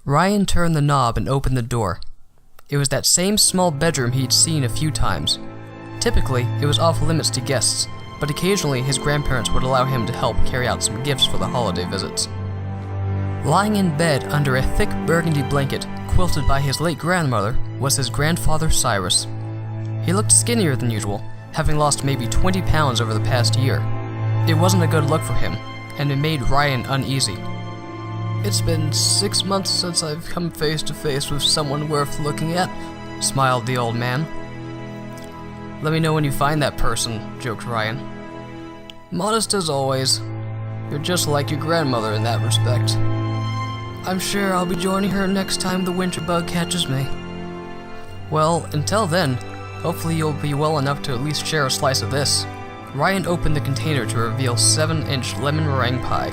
Ryan turned the knob and opened the door. It was that same small bedroom he'd seen a few times. Typically, it was off limits to guests, but occasionally his grandparents would allow him to help carry out some gifts for the holiday visits. Lying in bed under a thick burgundy blanket quilted by his late grandmother was his grandfather Cyrus. He looked skinnier than usual, having lost maybe 20 pounds over the past year. It wasn't a good look for him, and it made Ryan uneasy. "It's been 6 months since I've come face to face with someone worth looking at," smiled the old man. "Let me know when you find that person," joked Ryan. "Modest as always. You're just like your grandmother in that respect. I'm sure I'll be joining her next time the winter bug catches me." "Well, until then, hopefully you'll be well enough to at least share a slice of this." Ryan opened the container to reveal 7-inch lemon meringue pie.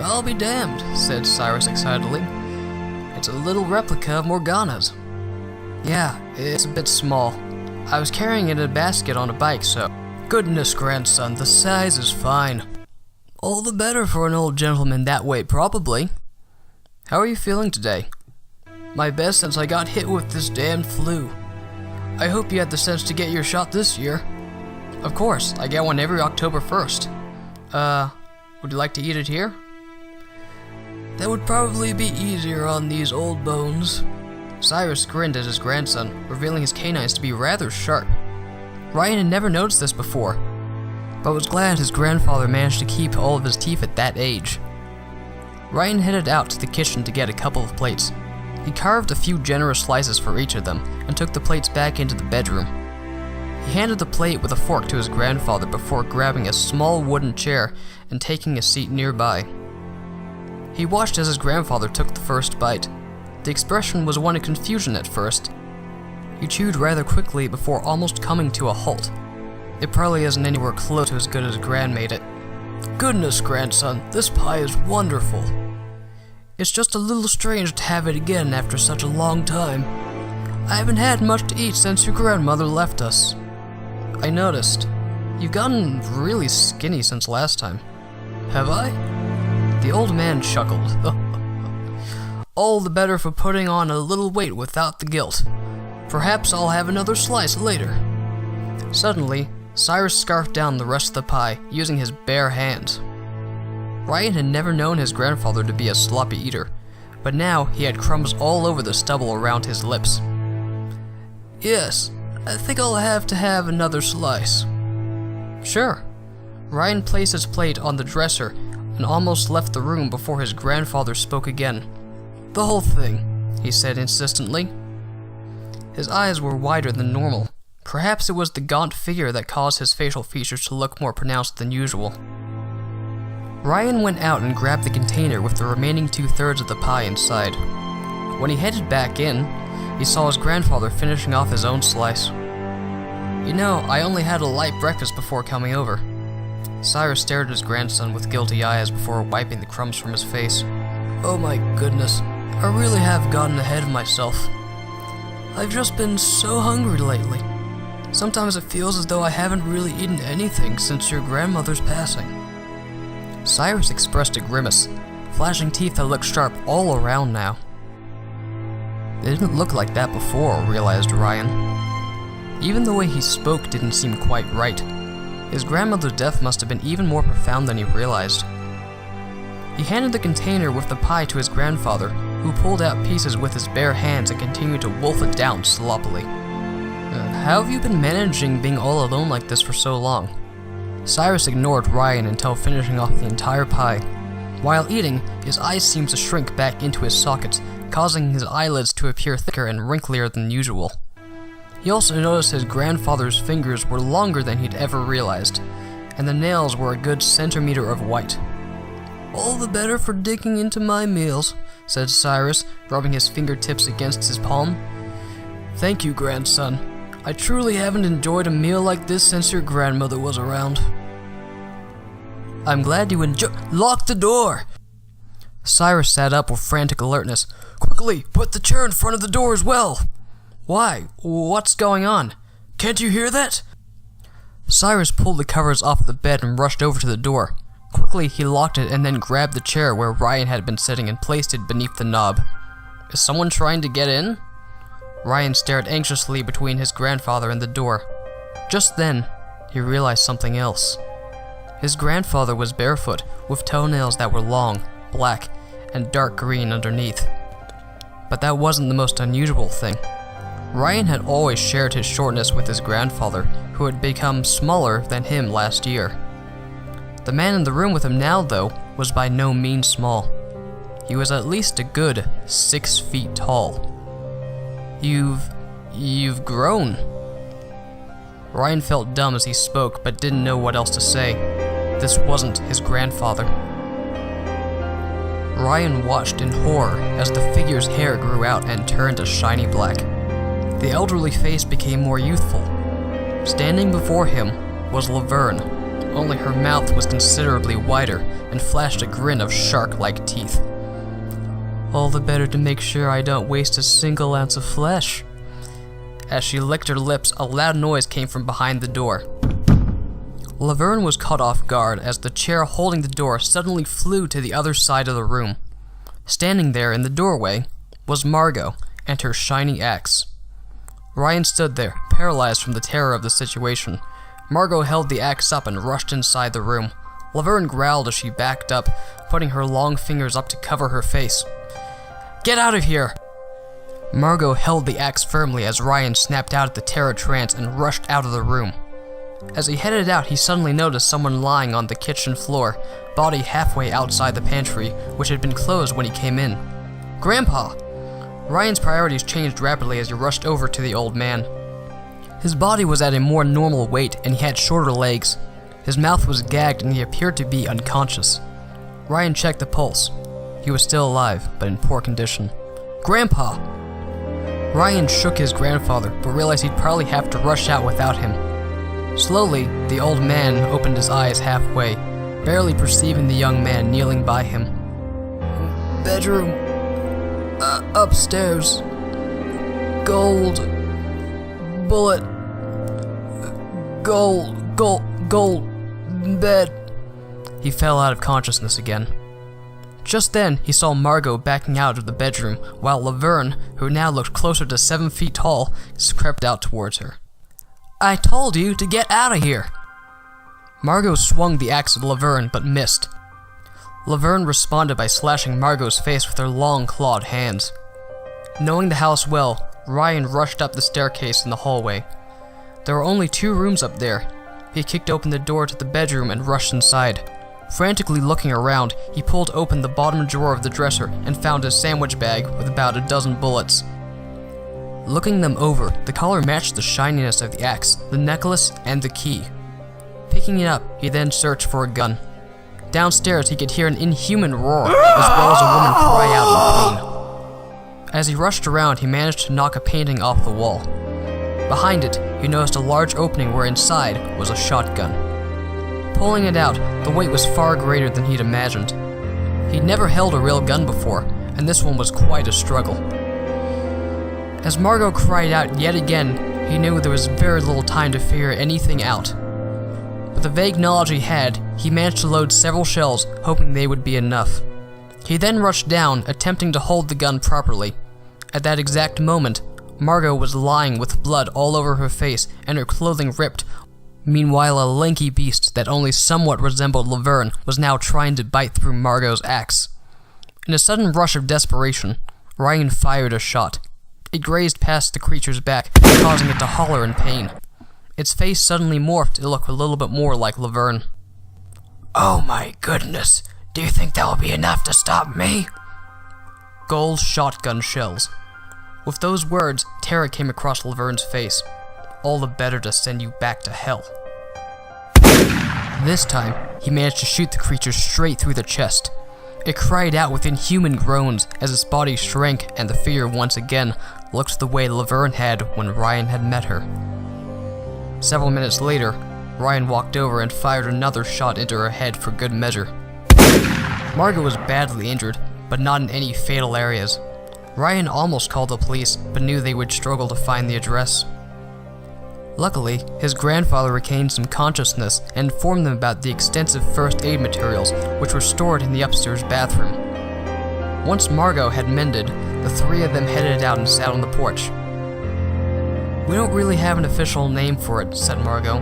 "I'll be damned," said Cyrus excitedly. "It's a little replica of Morgana's." "Yeah, it's a bit small. I was carrying it in a basket on a bike, so..." "Goodness, grandson, the size is fine." "All the better for an old gentleman that way, probably." "How are you feeling today?" "My best since I got hit with this damned flu. I hope you had the sense to get your shot this year." "Of course, I get one every October 1st. Would you like to eat it here?" "That would probably be easier on these old bones." Cyrus grinned at his grandson, revealing his canines to be rather sharp. Ryan had never noticed this before, but was glad his grandfather managed to keep all of his teeth at that age. Ryan headed out to the kitchen to get a couple of plates. He carved a few generous slices for each of them and took the plates back into the bedroom. He handed the plate with a fork to his grandfather before grabbing a small wooden chair and taking a seat nearby. He watched as his grandfather took the first bite. The expression was one of confusion at first. He chewed rather quickly before almost coming to a halt. It probably isn't anywhere close to as good as Gran made it. "Goodness, grandson, this pie is wonderful. It's just a little strange to have it again after such a long time. I haven't had much to eat since your grandmother left us." "I noticed. You've gotten really skinny since last time." "Have I?" The old man chuckled. "All the better for putting on a little weight without the guilt. Perhaps I'll have another slice later." Suddenly, Cyrus scarfed down the rest of the pie using his bare hands. Ryan had never known his grandfather to be a sloppy eater, but now he had crumbs all over the stubble around his lips. "Yes, I think I'll have to have another slice." "Sure." Ryan placed his plate on the dresser and almost left the room before his grandfather spoke again. "The whole thing," he said insistently. His eyes were wider than normal. Perhaps it was the gaunt figure that caused his facial features to look more pronounced than usual. Ryan went out and grabbed the container with the remaining 2/3 of the pie inside. When he headed back in, he saw his grandfather finishing off his own slice. "You know, I only had a light breakfast before coming over." Cyrus stared at his grandson with guilty eyes before wiping the crumbs from his face. "Oh my goodness, I really have gotten ahead of myself. I've just been so hungry lately. Sometimes it feels as though I haven't really eaten anything since your grandmother's passing." Cyrus expressed a grimace, flashing teeth that looked sharp all around now. They didn't look like that before, realized Ryan. Even the way he spoke didn't seem quite right. His grandmother's death must have been even more profound than he realized. He handed the container with the pie to his grandfather, who pulled out pieces with his bare hands and continued to wolf it down sloppily. "How have you been managing being all alone like this for so long?" Cyrus ignored Ryan until finishing off the entire pie. While eating, his eyes seemed to shrink back into his sockets, causing his eyelids to appear thicker and wrinklier than usual. He also noticed his grandfather's fingers were longer than he'd ever realized, and the nails were a good centimeter of white. "All the better for digging into my meals," said Cyrus, rubbing his fingertips against his palm. "Thank you, grandson. I truly haven't enjoyed a meal like this since your grandmother was around." "I'm glad you Lock the door!" Cyrus sat up with frantic alertness. "Quickly, put the chair in front of the door as well." "Why? What's going on? Can't you hear that?" Cyrus pulled the covers off the bed and rushed over to the door. Quickly, he locked it and then grabbed the chair where Ryan had been sitting and placed it beneath the knob. Is someone trying to get in? Ryan stared anxiously between his grandfather and the door. Just then, he realized something else. His grandfather was barefoot, with toenails that were long, black, and dark green underneath. But that wasn't the most unusual thing. Ryan had always shared his shortness with his grandfather, who had become smaller than him last year. The man in the room with him now, though, was by no means small. He was at least a good 6 feet tall. You've grown. Ryan felt dumb as he spoke, but didn't know what else to say. This wasn't his grandfather. Ryan watched in horror as the figure's hair grew out and turned a shiny black. The elderly face became more youthful. Standing before him was Laverne, only her mouth was considerably wider and flashed a grin of shark-like teeth. All the better to make sure I don't waste a single ounce of flesh. As she licked her lips, a loud noise came from behind the door. Laverne was caught off guard as the chair holding the door suddenly flew to the other side of the room. Standing there in the doorway was Margot and her shiny axe. Ryan stood there, paralyzed from the terror of the situation. Margot held the axe up and rushed inside the room. Laverne growled as she backed up, putting her long fingers up to cover her face. Get out of here! Margot held the axe firmly as Ryan snapped out of the terror trance and rushed out of the room. As he headed out, he suddenly noticed someone lying on the kitchen floor, body halfway outside the pantry, which had been closed when he came in. Grandpa! Ryan's priorities changed rapidly as he rushed over to the old man. His body was at a more normal weight and he had shorter legs. His mouth was gagged and he appeared to be unconscious. Ryan checked the pulse. He was still alive, but in poor condition. Grandpa! Ryan shook his grandfather, but realized he'd probably have to rush out without him. Slowly, the old man opened his eyes halfway, barely perceiving the young man kneeling by him. Bedroom. Upstairs. Gold. Bullet. Gold. Bed. He fell out of consciousness again. Just then, he saw Margot backing out of the bedroom, while Laverne, who now looked closer to 7 feet tall, crept out towards her. I told you to get out of here! Margot swung the axe at Laverne, but missed. Laverne responded by slashing Margot's face with her long, clawed hands. Knowing the house well, Ryan rushed up the staircase in the hallway. There were only 2 rooms up there. He kicked open the door to the bedroom and rushed inside. Frantically looking around, he pulled open the bottom drawer of the dresser and found a sandwich bag with about a dozen bullets. Looking them over, the color matched the shininess of the axe, the necklace, and the key. Picking it up, he then searched for a gun. Downstairs, he could hear an inhuman roar, as well as a woman cry out in pain. As he rushed around, he managed to knock a painting off the wall. Behind it, he noticed a large opening where inside was a shotgun. Pulling it out, the weight was far greater than he'd imagined. He'd never held a real gun before, and this one was quite a struggle. As Margot cried out yet again, he knew there was very little time to figure anything out. With the vague knowledge he had, he managed to load several shells, hoping they would be enough. He then rushed down, attempting to hold the gun properly. At that exact moment, Margot was lying with blood all over her face and her clothing ripped. Meanwhile, a lanky beast that only somewhat resembled Laverne was now trying to bite through Margot's axe. In a sudden rush of desperation, Ryan fired a shot. It grazed past the creature's back, causing it to holler in pain. Its face suddenly morphed to look a little bit more like Laverne. Oh my goodness, do you think that will be enough to stop me? Gold shotgun shells. With those words, terror came across Laverne's face. All the better to send you back to hell. This time, he managed to shoot the creature straight through the chest. It cried out with inhuman groans as its body shrank and the figure once again looked the way Laverne had when Ryan had met her. Several minutes later, Ryan walked over and fired another shot into her head for good measure. Margot was badly injured, but not in any fatal areas. Ryan almost called the police, but knew they would struggle to find the address. Luckily, his grandfather regained some consciousness and informed them about the extensive first aid materials which were stored in the upstairs bathroom. Once Margot had mended, the three of them headed out and sat on the porch. "We don't really have an official name for it," said Margot.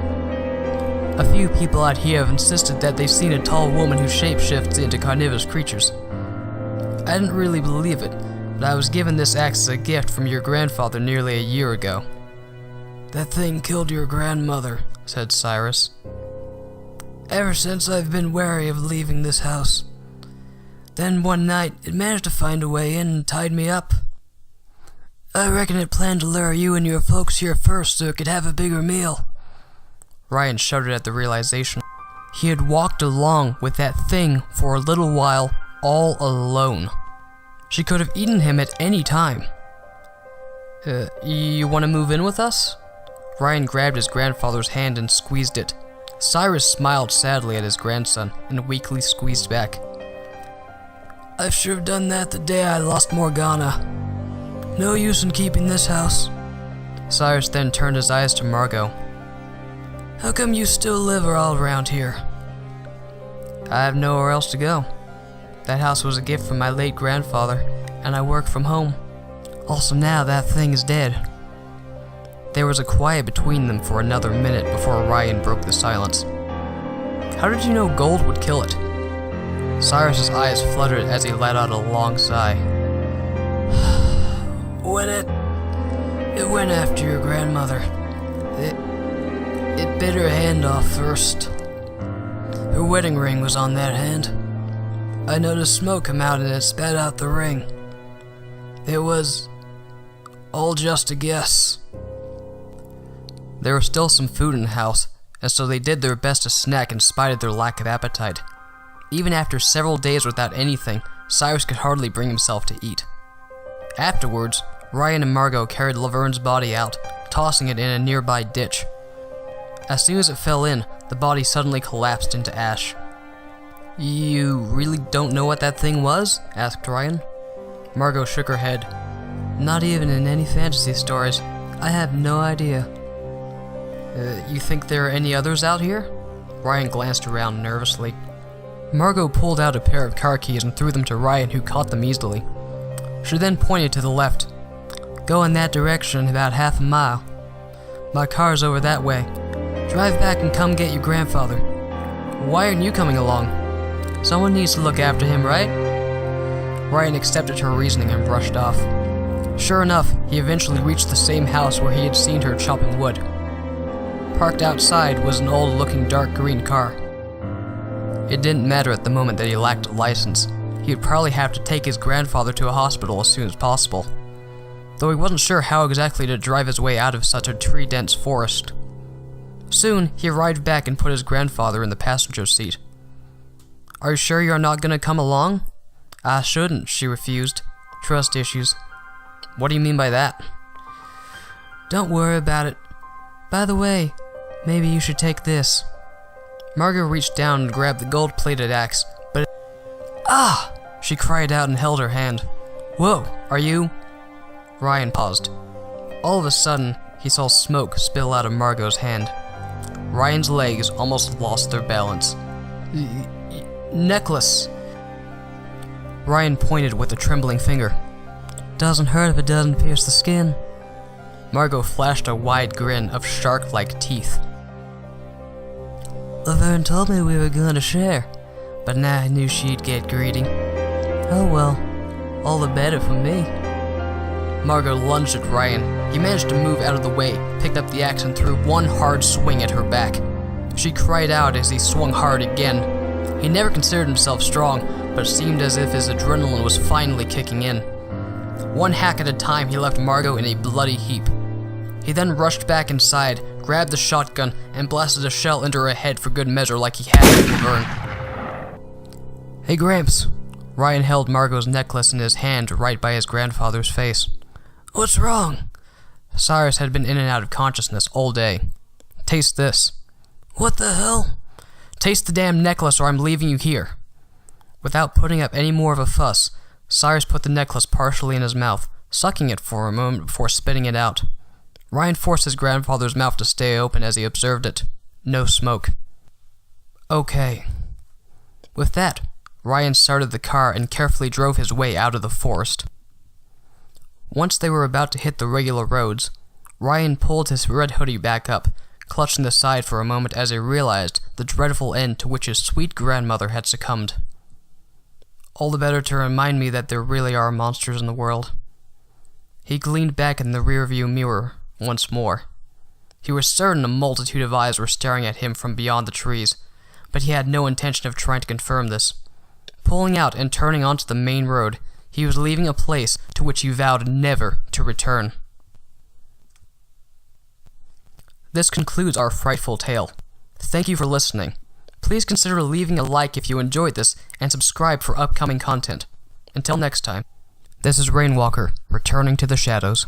"A few people out here have insisted that they've seen a tall woman who shapeshifts into carnivorous creatures. I didn't really believe it, but I was given this axe as a gift from your grandfather nearly a year ago." "That thing killed your grandmother," said Cyrus. "Ever since I've been wary of leaving this house. Then one night, it managed to find a way in and tied me up. I reckon it planned to lure you and your folks here first so it could have a bigger meal." Ryan shuddered at the realization. He had walked along with that thing for a little while, all alone. She could have eaten him at any time. You want to move in with us?" Ryan grabbed his grandfather's hand and squeezed it. Cyrus smiled sadly at his grandson and weakly squeezed back. "I should have done that the day I lost Morgana. No use in keeping this house." Cyrus then turned his eyes to Margot. "How come you still live all around here?" "I have nowhere else to go. That house was a gift from my late grandfather, and I work from home. Also now that thing is dead." There was a quiet between them for another minute before Ryan broke the silence. "How did you know gold would kill it?" Cyrus's eyes fluttered as he let out a long sigh. "When it went after your grandmother. It bit her hand off first. Her wedding ring was on that hand. I noticed smoke come out and it spat out the ring. It was all just a guess." There was still some food in the house, and so they did their best to snack in spite of their lack of appetite. Even after several days without anything, Cyrus could hardly bring himself to eat. Afterwards, Ryan and Margot carried Laverne's body out, tossing it in a nearby ditch. As soon as it fell in, the body suddenly collapsed into ash. "You really don't know what that thing was?" asked Ryan. Margot shook her head. "Not even in any fantasy stories. I have no idea." You think there are any others out here?" Ryan glanced around nervously. Margot pulled out a pair of car keys and threw them to Ryan, who caught them easily. She then pointed to the left. "Go in that direction about half a mile. My car's over that way. Drive back and come get your grandfather." "Why aren't you coming along?" "Someone needs to look after him, right?" Ryan accepted her reasoning and brushed off. Sure enough, he eventually reached the same house where he had seen her chopping wood. Parked outside was an old-looking dark green car. It didn't matter at the moment that he lacked a license. He would probably have to take his grandfather to a hospital as soon as possible, though he wasn't sure how exactly to drive his way out of such a tree-dense forest. Soon, he arrived back and put his grandfather in the passenger seat. "Are you sure you're not gonna come along?" "I shouldn't," she refused. "Trust issues." "What do you mean by that?" "Don't worry about it. By the way, maybe you should take this." Margot reached down and grabbed the gold-plated axe, but "Ah!" she cried out and held her hand. "Whoa, are you—" Ryan paused. All of a sudden, he saw smoke spill out of Margot's hand. Ryan's legs almost lost their balance. "Necklace!" Ryan pointed with a trembling finger. "Doesn't hurt if it doesn't pierce the skin." Margot flashed a wide grin of shark-like teeth. "Laverne told me we were going to share, but now I knew she'd get greedy. Oh well, all the better for me." Margot lunged at Ryan. He managed to move out of the way, picked up the axe and threw one hard swing at her back. She cried out as he swung hard again. He never considered himself strong, but it seemed as if his adrenaline was finally kicking in. One hack at a time, he left Margot in a bloody heap. He then rushed back inside, grabbed the shotgun, and blasted a shell into her head for good measure like he had with Laverne. "Hey, Gramps." Ryan held Margot's necklace in his hand right by his grandfather's face. "What's wrong?" Cyrus had been in and out of consciousness all day. "Taste this." "What the hell?" "Taste the damn necklace or I'm leaving you here." Without putting up any more of a fuss, Cyrus put the necklace partially in his mouth, sucking it for a moment before spitting it out. Ryan forced his grandfather's mouth to stay open as he observed it. No smoke. "Okay." With that, Ryan started the car and carefully drove his way out of the forest. Once they were about to hit the regular roads, Ryan pulled his red hoodie back up, clutching the side for a moment as he realized the dreadful end to which his sweet grandmother had succumbed. All the better to remind me that there really are monsters in the world. He gleaned back in the rearview mirror once more. He was certain a multitude of eyes were staring at him from beyond the trees, but he had no intention of trying to confirm this. Pulling out and turning onto the main road, he was leaving a place to which he vowed never to return. This concludes our frightful tale. Thank you for listening. Please consider leaving a like if you enjoyed this, and subscribe for upcoming content. Until next time, this is Rainwalker, returning to the shadows.